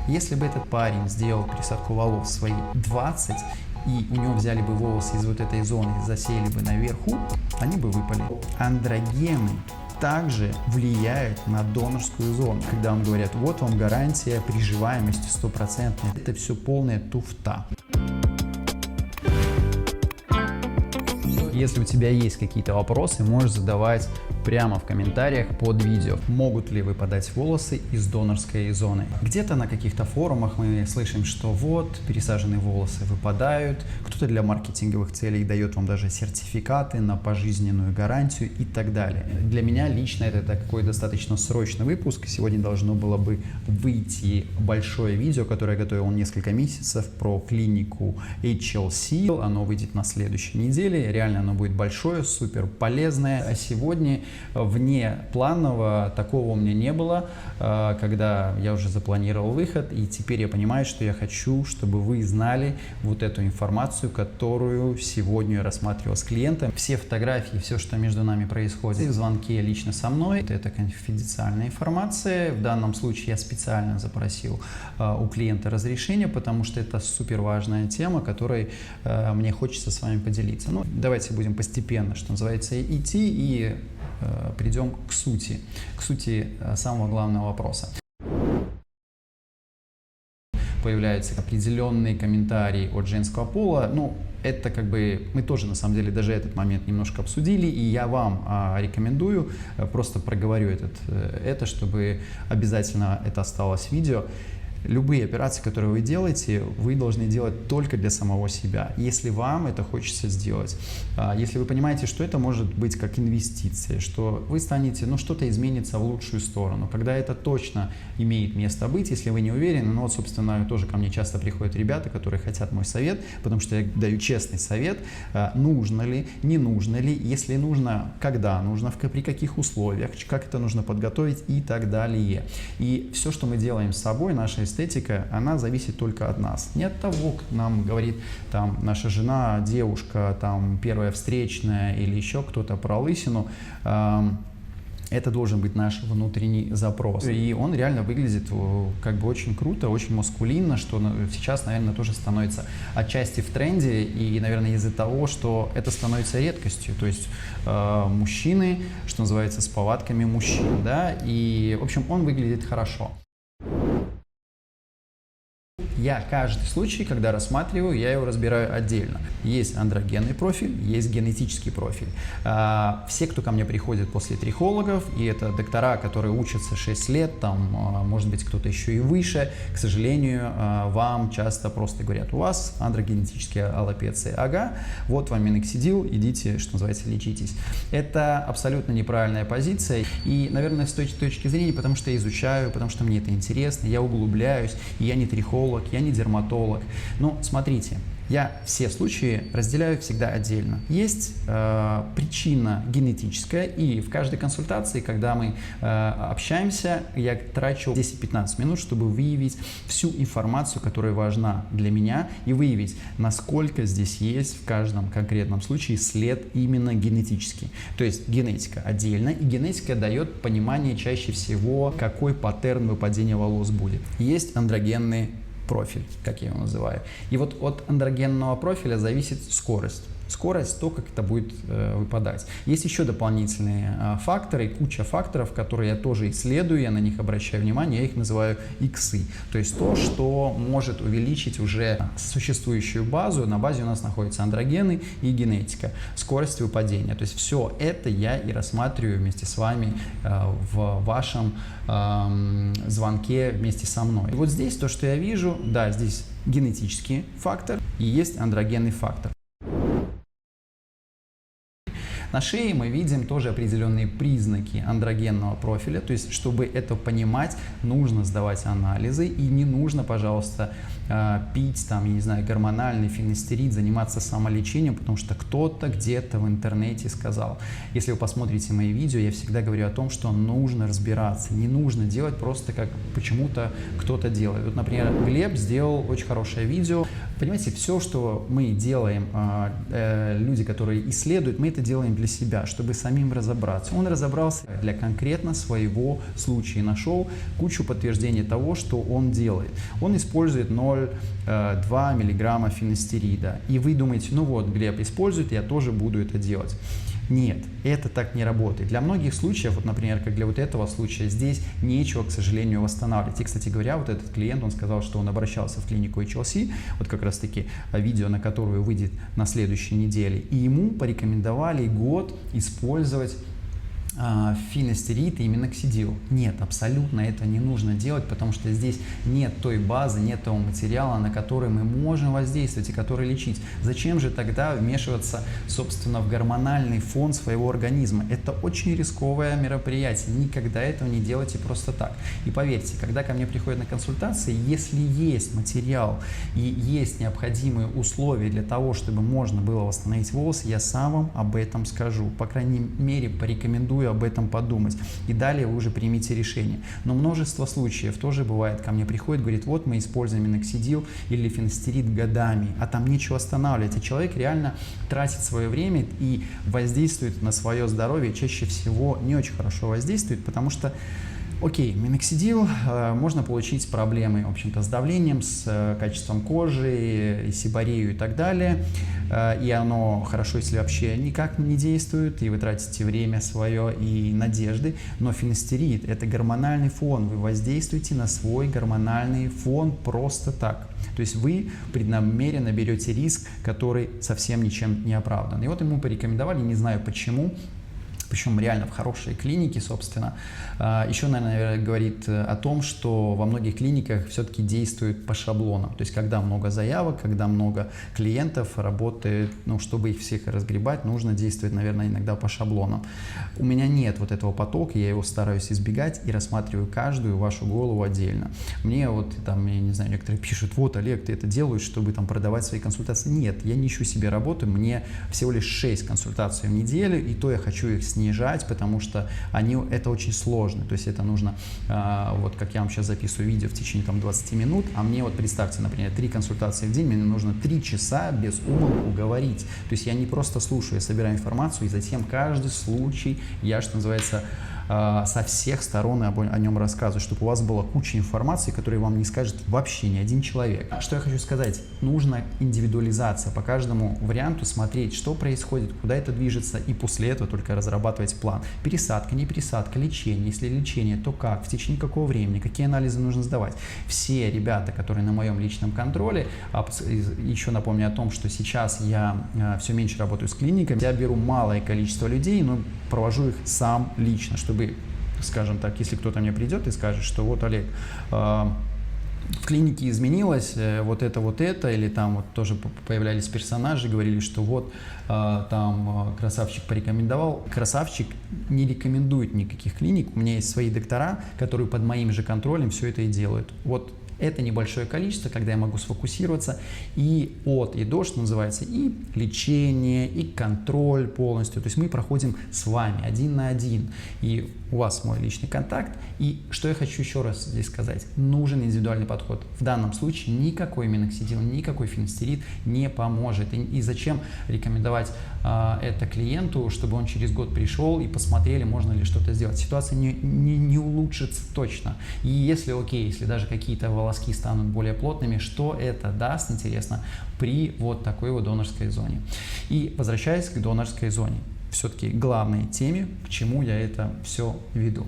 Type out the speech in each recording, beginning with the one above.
Если бы этот парень сделал пересадку волос в свои 20, и у него взяли бы волосы из вот этой зоны, засеяли бы наверху, они бы выпали. Андрогены также влияют на донорскую зону. Когда вам говорят, вот вам гарантия приживаемости 100%, это все полная туфта. Если у тебя есть какие-то вопросы, можешь задавать прямо в комментариях под видео. Могут ли выпадать волосы из донорской зоны? Где-то на каких-то форумах мы слышим, что вот, пересаженные волосы выпадают. Кто-то для маркетинговых целей дает вам даже сертификаты на пожизненную гарантию и так далее. Для меня лично это такой достаточно срочный выпуск. Сегодня должно было бы выйти большое видео, которое я готовил несколько месяцев, про клинику HLC. Оно выйдет на следующей неделе. Реально оно будет большое, супер полезное. А сегодня вне планового такого у меня не было, когда я уже запланировал выход, и теперь я понимаю, что я хочу, чтобы вы знали вот эту информацию, которую сегодня я рассматривал с клиентом. Все фотографии, все, что между нами происходит в звонке лично со мной, это конфиденциальная информация. В данном случае я специально запросил у клиента разрешение, потому что это супер важная тема, которой мне хочется с вами поделиться. Ну, давайте будем постепенно, что называется, идти и придем к сути самого главного вопроса. Появляются определенные комментарии от женского пола. Ну, это как бы мы тоже на самом деле даже этот момент немножко обсудили, и я вам рекомендую, просто проговорю это, чтобы обязательно это осталось в видео. Любые операции, которые вы делаете, вы должны делать только для самого себя, если вам это хочется сделать. Если вы понимаете, что это может быть как инвестиция, что вы станете, ну, что-то изменится в лучшую сторону, когда это точно имеет место быть, если вы не уверены. Ну, вот, собственно, тоже ко мне часто приходят ребята, которые хотят мой совет, потому что я даю честный совет, нужно ли, не нужно ли, если нужно, когда нужно, при каких условиях, как это нужно подготовить и так далее. И все, что мы делаем с собой, наша эстетика, она зависит только от нас. Не от того, как нам говорит там наша жена, девушка, там первая встречная или еще кто-то про лысину. Это должен быть наш внутренний запрос. И он реально выглядит как бы очень круто, очень маскулинно, что сейчас, наверное, тоже становится отчасти в тренде. И, наверное, из-за того, что это становится редкостью. То есть мужчины, что называется, с повадками мужчин. Да? И, в общем, он выглядит хорошо. Я каждый случай, когда рассматриваю, я его разбираю отдельно. Есть андрогенный профиль, есть генетический профиль. Все, кто ко мне приходит после трихологов, и это доктора, которые учатся 6 лет, там, может быть, кто-то еще и выше, к сожалению, вам часто просто говорят, у вас андрогенетическая аллопеция. Ага, вот вам миноксидил, идите, что называется, лечитесь. Это абсолютно неправильная позиция. И, наверное, с той точки зрения, потому что я изучаю, потому что мне это интересно, я углубляюсь, и я не трихолог, я не дерматолог. Но смотрите, я все случаи разделяю всегда отдельно. Есть причина генетическая, и в каждой консультации, когда мы общаемся, я трачу 10-15 минут, чтобы выявить всю информацию, которая важна для меня, и выявить, насколько здесь есть в каждом конкретном случае след именно генетический. То есть генетика отдельно, и генетика дает понимание чаще всего, какой паттерн выпадения волос будет. Есть андрогенный профиль, как я его называю. И вот от андрогенного профиля зависит скорость. Скорость, то, как это будет выпадать. Есть еще дополнительные факторы, куча факторов, которые я тоже исследую, я на них обращаю внимание, я их называю иксы. То есть то, что может увеличить уже существующую базу. На базе у нас находятся андрогены и генетика, скорость выпадения. То есть все это я и рассматриваю вместе с вами в вашем звонке вместе со мной. И вот здесь то, что я вижу, да, здесь генетический фактор и есть андрогенный фактор. На шее мы видим тоже определенные признаки андрогенного профиля, то есть, чтобы это понимать, нужно сдавать анализы и не нужно, пожалуйста, пить там, я не знаю, гормональный финистерид, заниматься самолечением, потому что кто-то где-то в интернете сказал. Если вы посмотрите мои видео, я всегда говорю о том, что нужно разбираться, не нужно делать просто как почему-то кто-то делает. Вот, например, Глеб сделал очень хорошее видео, Понимаете, все, что мы делаем, люди, которые исследуют, мы это делаем для себя, чтобы самим разобраться. Он разобрался для конкретно своего случая и нашел кучу подтверждений того, что он делает. Он использует 0,2 мг финастерида. И вы думаете, ну вот, Глеб использует, я тоже буду это делать. Нет, это так не работает. Для многих случаев, вот, например, как для вот этого случая, здесь нечего, к сожалению, восстанавливать. И, кстати говоря, вот этот клиент, он сказал, что он обращался в клинику HLC, вот как раз-таки видео, на которое выйдет на следующей неделе, и ему порекомендовали год использовать финастерид и миноксидил. Нет, абсолютно это не нужно делать, потому что здесь нет той базы, нет того материала, на который мы можем воздействовать и который лечить. Зачем же тогда вмешиваться, собственно, в гормональный фон своего организма? Это очень рисковое мероприятие. Никогда этого не делайте просто так. И поверьте, когда ко мне приходят на консультации, если есть материал и есть необходимые условия для того, чтобы можно было восстановить волосы, я сам вам об этом скажу. По крайней мере, порекомендую об этом подумать. И далее вы уже примите решение. Но множество случаев тоже бывает, ко мне приходит, говорит, вот мы используем миноксидил или финастерид годами, а там нечего останавливать. И человек реально тратит свое время и воздействует на свое здоровье, чаще всего не очень хорошо воздействует, потому что окей, миноксидил можно получить проблемы, в общем-то, с давлением, с качеством кожи, и сиборею и так далее. И оно хорошо, если вообще никак не действует, и вы тратите время свое и надежды. Но финастерид – это гормональный фон, вы воздействуете на свой гормональный фон просто так. То есть вы преднамеренно берете риск, который совсем ничем не оправдан. И вот ему порекомендовали, не знаю почему, причем реально в хорошей клинике, собственно. Еще, наверное, говорит о том, что во многих клиниках все-таки действует по шаблонам. То есть, когда много заявок, когда много клиентов работает, ну, чтобы их всех разгребать, нужно действовать, наверное, иногда по шаблонам. У меня нет вот этого потока, я его стараюсь избегать и рассматриваю каждую вашу голову отдельно. Мне вот там, я не знаю, некоторые пишут, вот, Олег, ты это делаешь, чтобы там продавать свои консультации. Нет, я не ищу себе работу, мне всего лишь 6 консультаций в неделю, и то я хочу их снижать, потому что это очень сложно. То есть это нужно, вот как я вам сейчас записываю видео в течение там 20 минут, а мне вот представьте, например, 3 консультации в день, мне нужно 3 часа без умолку говорить. То есть я не просто слушаю, я собираю информацию, и затем каждый случай я, что называется, со всех сторон о нем рассказываю, чтобы у вас была куча информации, которую вам не скажет вообще ни один человек. Что я хочу сказать? Нужна индивидуализация, по каждому варианту смотреть, что происходит, куда это движется, и после этого только разрабатывать план. Пересадка, не пересадка, лечение. Если лечение, то как, в течение какого времени, какие анализы нужно сдавать. Все ребята, которые на моем личном контроле, еще напомню о том, что сейчас я все меньше работаю с клиниками, я беру малое количество людей, но провожу их сам лично, чтобы, скажем так, если кто-то мне придет и скажет, что вот, Олег, в клинике изменилось вот это, или там вот тоже появлялись персонажи, говорили, что вот там красавчик порекомендовал. Красавчик не рекомендует никаких клиник, у меня есть свои доктора, которые под моим же контролем все это и делают. Вот это небольшое количество, когда я могу сфокусироваться и от и до, что называется, и лечение, и контроль полностью. То есть мы проходим с вами один на один, и у вас мой личный контакт. И что я хочу еще раз здесь сказать, нужен индивидуальный подход. В данном случае никакой миноксидил, никакой финастерид не поможет. И зачем рекомендовать это клиенту, чтобы он через год пришел и посмотрели, можно ли что-то сделать. Ситуация не улучшится точно. И если если даже какие-то волоски станут более плотными, что это даст, интересно, при вот такой вот донорской зоне. И возвращаясь к донорской зоне, все-таки главной теме, к чему я это все веду.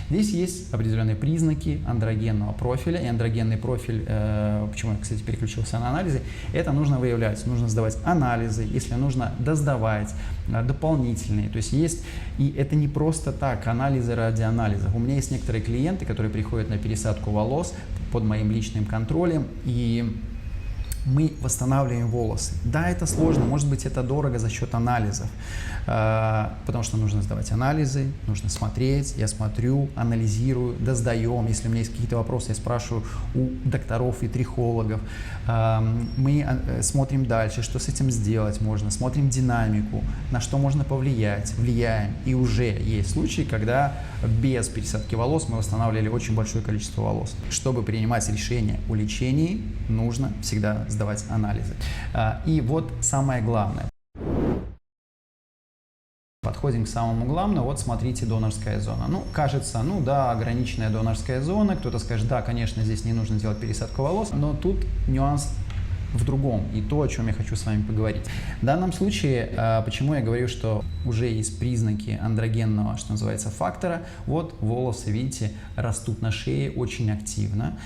Здесь есть определенные признаки андрогенного профиля, и андрогенный профиль, почему я, кстати, переключился на анализы, это нужно выявлять, нужно сдавать анализы, если нужно досдавать дополнительные, то есть и это не просто так, анализы ради анализов. У меня есть некоторые клиенты, которые приходят на пересадку волос под моим личным контролем, и мы восстанавливаем волосы. Да, это сложно, может быть, это дорого за счет анализов, потому что нужно сдавать анализы, нужно смотреть, я смотрю, анализирую, досдаем. Если у меня есть какие-то вопросы, я спрашиваю у докторов и трихологов. Мы смотрим дальше, что с этим сделать можно, смотрим динамику, на что можно повлиять, влияем. И уже есть случаи, когда без пересадки волос мы восстанавливали очень большое количество волос. Чтобы принимать решение о лечении, нужно всегда сдавать анализы. И вот самое главное. Подходим к самому главному. Вот смотрите, донорская зона. Ну, кажется, ну да, ограниченная донорская зона. Кто-то скажет, да, конечно, здесь не нужно делать пересадку волос, но тут нюанс в другом, и то, о чем я хочу с вами поговорить. В данном случае, почему я говорю, что уже есть признаки андрогенного, что называется, фактора, вот волосы, видите, растут на шее очень активно,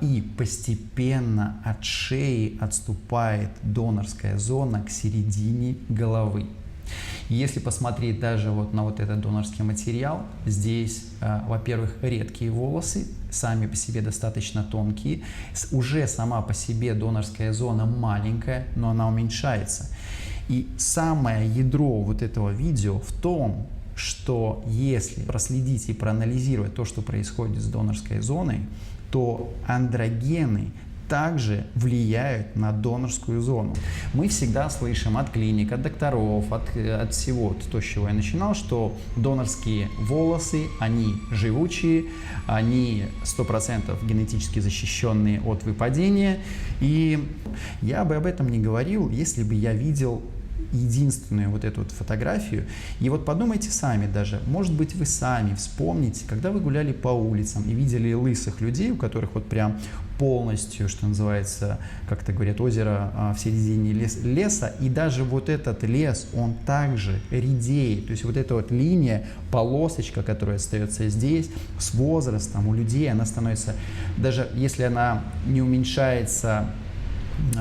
и постепенно от шеи отступает донорская зона к середине головы. Если посмотреть даже вот на вот этот донорский материал, здесь, во-первых, редкие волосы, сами по себе достаточно тонкие. Уже сама по себе донорская зона маленькая, но она уменьшается. И самое ядро вот этого видео в том, что если проследить и проанализировать то, что происходит с донорской зоной, то андрогены также влияют на донорскую зону. Мы всегда слышим от клиник, от докторов, от всего, то, с чего я начинал, что донорские волосы, они живучие, они 100% генетически защищенные от выпадения. И я бы об этом не говорил, если бы я видел единственную вот эту вот фотографию. И вот подумайте сами даже, может быть, вы сами вспомните, когда вы гуляли по улицам и видели лысых людей, у которых вот прям полностью, что называется, как-то говорят, озеро в середине леса, и даже вот этот лес, он также редеет. То есть вот эта вот линия, полосочка, которая остается здесь, с возрастом у людей, она становится, даже если она не уменьшается,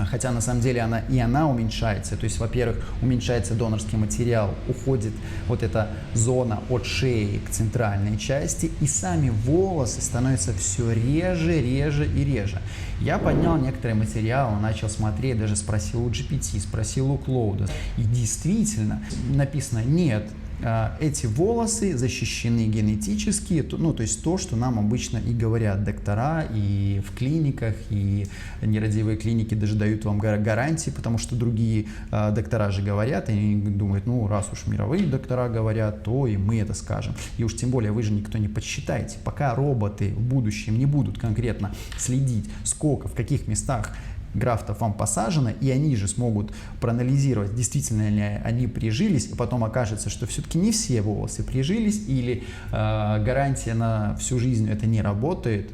хотя на самом деле она уменьшается, то есть, во-первых, уменьшается донорский материал, уходит вот эта зона от шеи к центральной части, и сами волосы становятся все реже, реже и реже. Я поднял некоторые материалы, начал смотреть, даже спросил у GPT, спросил у Клоуда, и действительно написано «нет». Эти волосы защищены генетически, ну, то есть то, что нам обычно и говорят доктора, и в клиниках, и нерадивые клиники даже дают вам гарантии, потому что другие доктора же говорят, и они думают, ну, раз уж мировые доктора говорят, то и мы это скажем. И уж тем более вы же никто не подсчитаете, пока роботы в будущем не будут конкретно следить, сколько, в каких местах графтов вам посажено, и они же смогут проанализировать, действительно ли они прижились, и потом окажется, что все-таки не все волосы прижились, или гарантия на всю жизнь это не работает,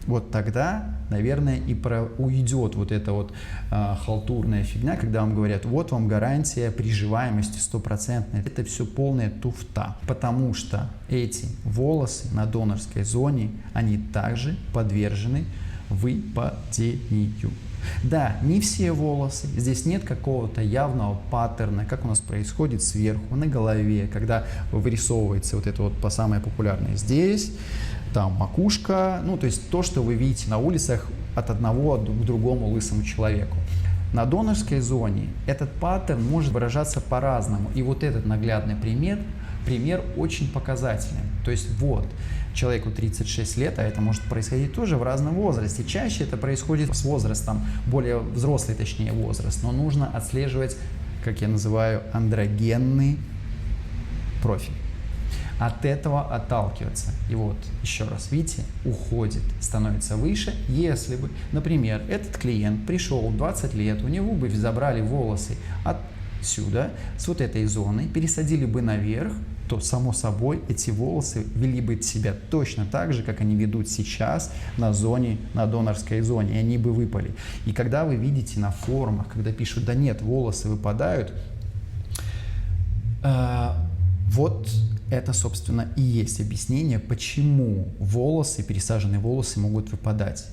вот тогда, наверное, и уйдет вот эта вот халтурная фигня, когда вам говорят, вот вам гарантия приживаемости 100%. Это все полная туфта, потому что эти волосы на донорской зоне, они также подвержены выпадению. Да, не все волосы, здесь нет какого-то явного паттерна, как у нас происходит сверху, на голове, когда вырисовывается вот это вот самое популярное здесь, там макушка, ну то есть то, что вы видите на улицах от одного к другому лысому человеку. На донорской зоне этот паттерн может выражаться по-разному, и вот этот наглядный пример очень показательный. То есть вот, человеку 36 лет, а это может происходить тоже в разном возрасте. Чаще это происходит с возрастом, более взрослый, точнее, возраст. Но нужно отслеживать, как я называю, андрогенный профиль. От этого отталкиваться. И вот, еще раз, видите, уходит, становится выше. Если бы, например, этот клиент пришел 20 лет, у него бы забрали волосы отсюда, с вот этой зоны, пересадили бы наверх, то, само собой, эти волосы вели бы себя точно так же, как они ведут сейчас на донорской зоне, и они бы выпали. И когда вы видите на форумах, когда пишут, да нет, волосы выпадают, вот это, собственно, и есть объяснение, почему пересаженные волосы могут выпадать.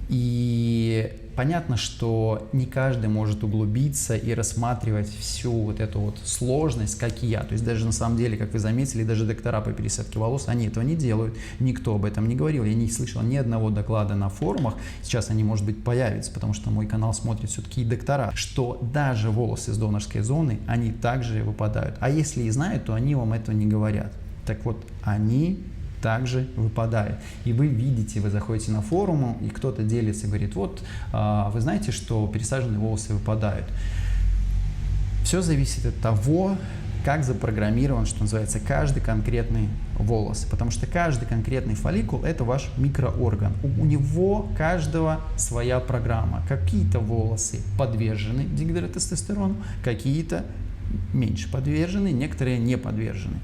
И Понятно, что не каждый может углубиться и рассматривать всю вот эту вот сложность, как и я. То есть даже на самом деле, как вы заметили, даже доктора по пересадке волос, они этого не делают. Никто об этом не говорил. Я не слышал ни одного доклада на форумах. Сейчас они, может быть, появятся, потому что мой канал смотрят все-таки и доктора, что даже волосы с донорской зоны, они также выпадают. А если и знают, то они вам этого не говорят. Так вот, они также выпадает. И вы видите, вы заходите на форум, и кто-то делится и говорит, вот, вы знаете, что пересаженные волосы выпадают. Все зависит от того, как запрограммирован, что называется, каждый конкретный волос. Потому что каждый конкретный фолликул – это ваш микроорган. У него каждого своя программа. Какие-то волосы подвержены дигидротестостерону, какие-то меньше подвержены, некоторые не подвержены.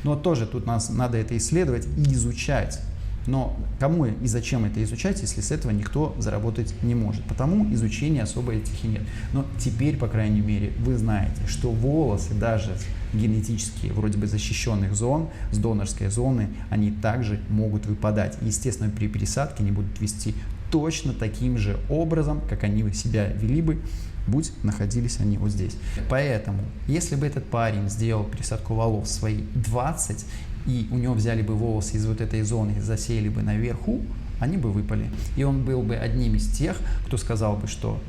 Но тоже тут надо это исследовать и изучать. Но кому и зачем это изучать, если с этого никто заработать не может? Потому изучения особо этих и нет. Но теперь, по крайней мере, вы знаете, что волосы, даже генетические, вроде бы защищенных зон, с донорской зоны, они также могут выпадать. И, естественно, при пересадке они будут вести точно таким же образом, как они себя вели бы, будь находились они вот здесь. Поэтому, если бы этот парень сделал пересадку волос свои 20, и у него взяли бы волосы из вот этой зоны и засеяли бы наверху, они бы выпали. И он был бы одним из тех, кто сказал бы, что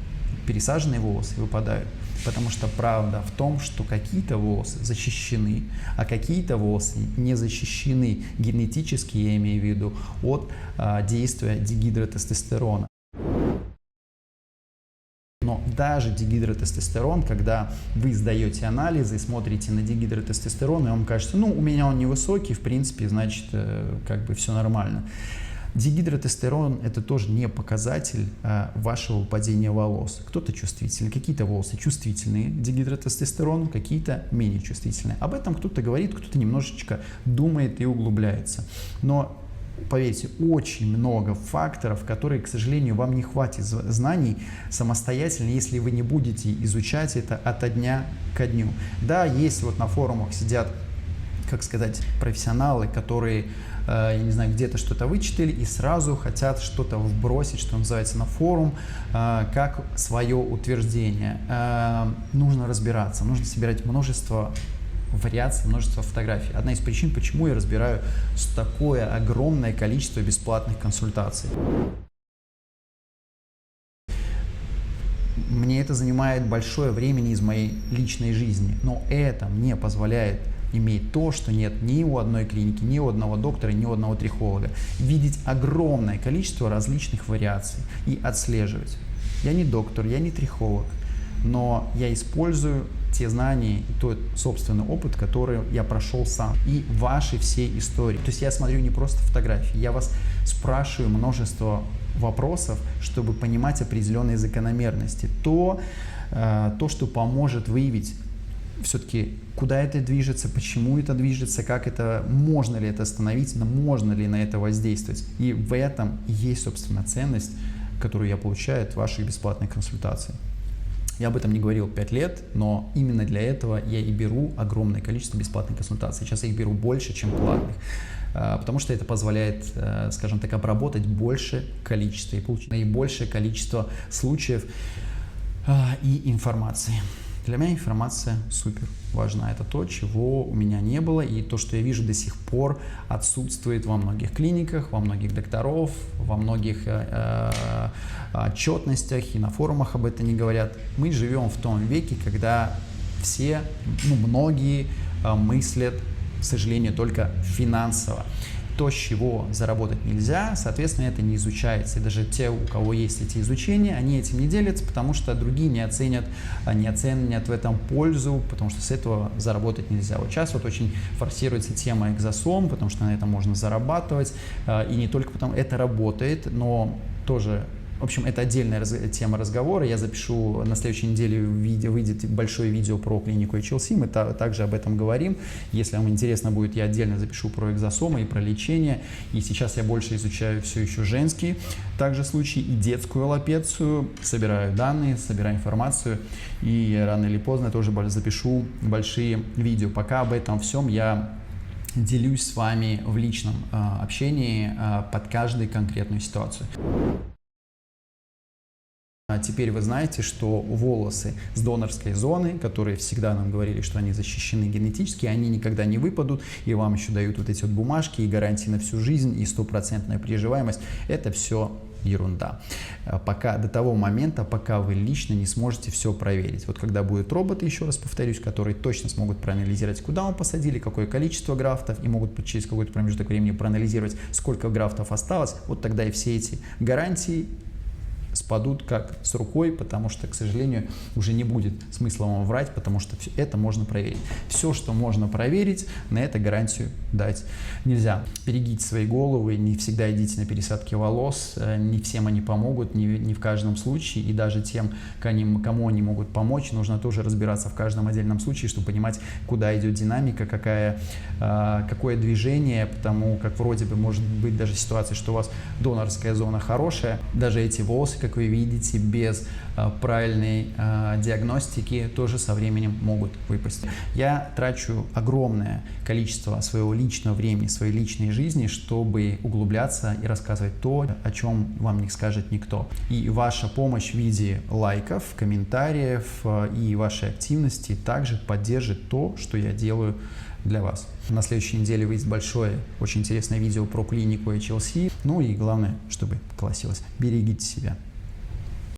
пересаженные волосы выпадают. Потому что правда в том, что какие-то волосы защищены, а какие-то волосы не защищены генетически, я имею в виду, от действия дигидротестостерона. Но даже дигидротестостерон, когда вы сдаете анализы, смотрите на дигидротестостерон, и вам кажется, ну, у меня он невысокий, в принципе, значит, как бы все нормально. Дигидротестостерон – это тоже не показатель вашего выпадения волос. Кто-то чувствительный, какие-то волосы чувствительные к дигидротестостерону, какие-то менее чувствительные. Об этом кто-то говорит, кто-то немножечко думает и углубляется. Но поверьте, очень много факторов, которые, к сожалению, вам не хватит знаний самостоятельно, если вы не будете изучать это от дня ко дню. Да, есть вот на форумах сидят, как сказать, профессионалы, которые, я не знаю, где-то что-то вычитали и сразу хотят что-то вбросить, что называется, на форум, как свое утверждение. Нужно разбираться, нужно собирать множество вариаций, множество фотографий. Одна из причин, почему я разбираю такое огромное количество бесплатных консультаций. Мне это занимает большое время из моей личной жизни, но это мне позволяет иметь то, что нет ни у одной клиники, ни у одного доктора, ни у одного трихолога. Видеть огромное количество различных вариаций и отслеживать. Я не доктор, я не трихолог, но я использую те знания и тот собственный опыт, который я прошел сам, и ваши все истории. То есть я смотрю не просто фотографии, я вас спрашиваю множество вопросов, чтобы понимать определенные закономерности. То, что поможет выявить все-таки, куда это движется, почему это движется, как это, можно ли это остановить, можно ли на это воздействовать. И в этом есть, собственно, ценность, которую я получаю от ваших бесплатных консультаций. Я об этом не говорил 5 лет, но именно для этого я и беру огромное количество бесплатных консультаций. Сейчас я их беру больше, чем платных, потому что это позволяет, скажем так, обработать большее количество и получить наибольшее количество случаев и информации. Для меня информация супер важна. Это то, чего у меня не было, и то, что я вижу до сих пор отсутствует во многих клиниках, во многих докторов, во многих отчетностях, и на форумах об этом не говорят. Мы живем в том веке, когда все, многие мыслят, к сожалению, только финансово. То, с чего заработать нельзя, соответственно, это не изучается. И даже те, у кого есть эти изучения, они этим не делятся, потому что другие не оценят в этом пользу, потому что с этого заработать нельзя. Вот сейчас вот очень форсируется тема экзосом, потому что на этом можно зарабатывать. И не только потому, это работает, но тоже... В общем, это отдельная тема разговора. Я запишу на следующей неделе, выйдет большое видео про клинику HLC. Мы также об этом говорим. Если вам интересно будет, я отдельно запишу про экзосомы и про лечение. И сейчас я больше изучаю все еще женские также случаи и детскую аллопецию. Собираю данные, собираю информацию. И рано или поздно тоже запишу большие видео. Пока об этом всем я делюсь с вами в личном общении под каждую конкретную ситуацию. Теперь вы знаете, что волосы с донорской зоны, которые всегда нам говорили, что они защищены генетически, они никогда не выпадут, и вам еще дают вот эти вот бумажки, и гарантии на всю жизнь, и стопроцентная приживаемость. Это все ерунда. Пока, до того момента, пока вы лично не сможете все проверить. Вот когда будут роботы, еще раз повторюсь, которые точно смогут проанализировать, куда мы посадили, какое количество графтов, и могут через какой-то промежуток времени проанализировать, сколько графтов осталось, вот тогда и все эти гарантии спадут как с рукой, потому что, к сожалению, уже не будет смысла вам врать, потому что все это можно проверить. Все, что можно проверить, на это гарантию дать нельзя. Берегите свои головы, не всегда идите на пересадки волос, не всем они помогут, не в каждом случае, и даже тем, кому они могут помочь, нужно тоже разбираться в каждом отдельном случае, чтобы понимать, куда идет динамика, какое движение, потому как вроде бы может быть даже ситуация, что у вас донорская зона хорошая, даже эти волосы, как вы видите, без правильной диагностики тоже со временем могут выпасть. Я трачу огромное количество своего личного времени, своей личной жизни, чтобы углубляться и рассказывать то, о чем вам не скажет никто. И ваша помощь в виде лайков, комментариев и вашей активности также поддержит то, что я делаю для вас. На следующей неделе выйдет большое, очень интересное видео про клинику HLC. Ну и главное, чтобы классилось. Берегите себя.